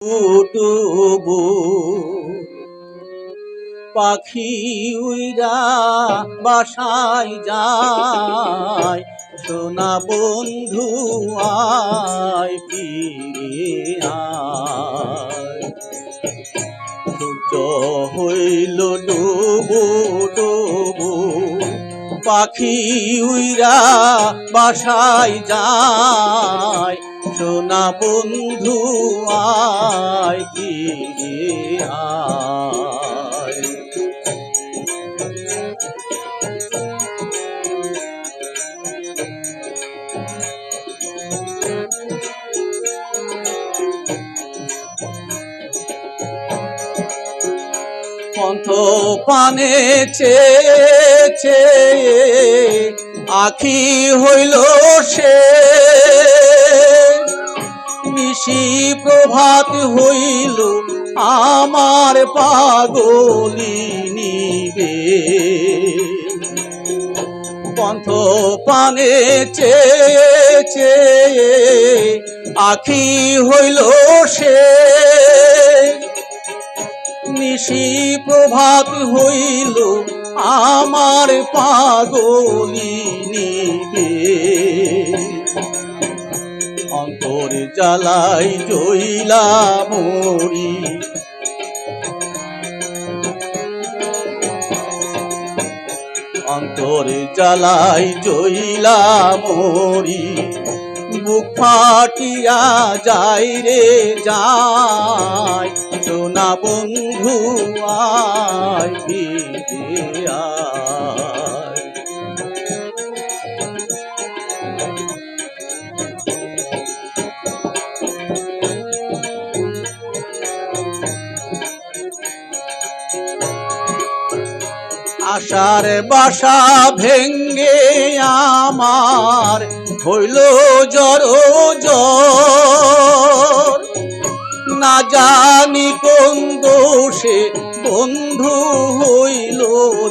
ডুবু পাখি উইরা বাসায় যায়, সোনা বন্ধু আয় ফিরে আয়। সূর্য হইল ডুবু ডুবু পাখি উইরা বাসায় যায়, সোনা বন্ধু আয় ফিরে আয়। পন্থ পানে চেয়ে আখি হইল সে, নিশি প্রভাত হইল আমার পাগলি নিবে। পন্থ পানে চেয়ে আখি হইল সে, নিশি প্রভাত হইল আমার পাগলি নিবে। অন্তর জ্বালাই জইলা মরি, অন্তর জ্বালাই জইলা মরি, বুক ফাটিয়া যায় রে যায়, সোনা বন্ধু আয় ফিরে আয়। আশার বাসা ভেঙ্গে আমার হইল জড় জ্বর, না জানি কোন দোষে বন্ধু হইল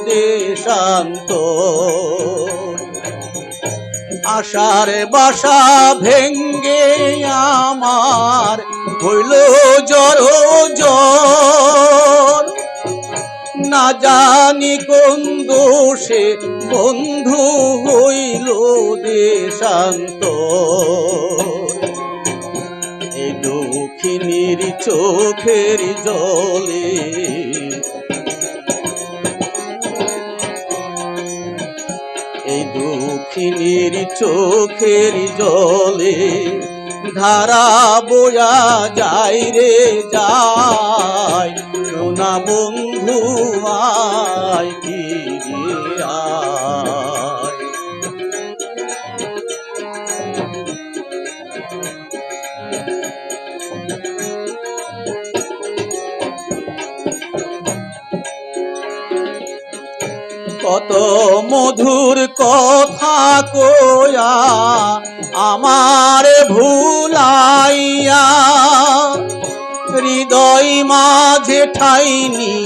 দেশান্তর। আশার বাসা ভেঙ্গে আমার হইল জড় জ্বর, না জানি কোন দোষে বন্ধু হইল দেশান্তর। এই দক্ষিণীর চোখের জলে, এই দক্ষিণীর চোখের জলে ধারা বয়া যায় রে যায়, সোনা বন্ধু আয় ফিরে আয়। কত মধুর কথা কয়া আমার ভুলাইয়া, হৃদয় মাঝে ঠাইনি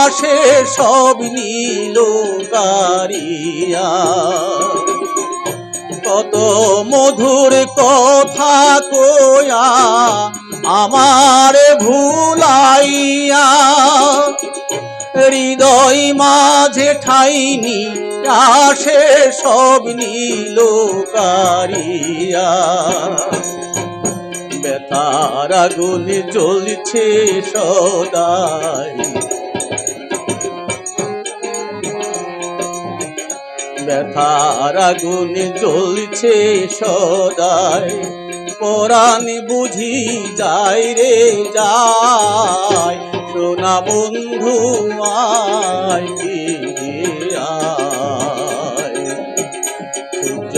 আসে সব নীল গারিয়া। কত মধুর কথা কয়া আমার ভুলাইয়া, হৃদয় মাঝে ঠাইনি আসে সব নীল কারিয়া। ব্যথার আগুনে জ্বলছে সদাই, ব্যথার আগুনে জ্বলছে সদাই, পরাণ বুঝি যায় রে যায়, সোনা বন্ধু আয় ফিরে আয়। সূর্য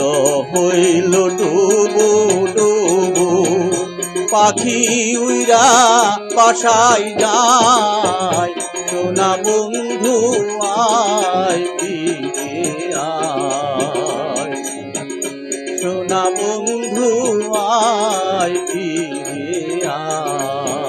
হইল ডুবু ডুবু পাখি উইরা বাসায় যায়, সোনা বন্ধু আয় ফিরে আয়, সোনা বন্ধু আয় ফিরে আয়।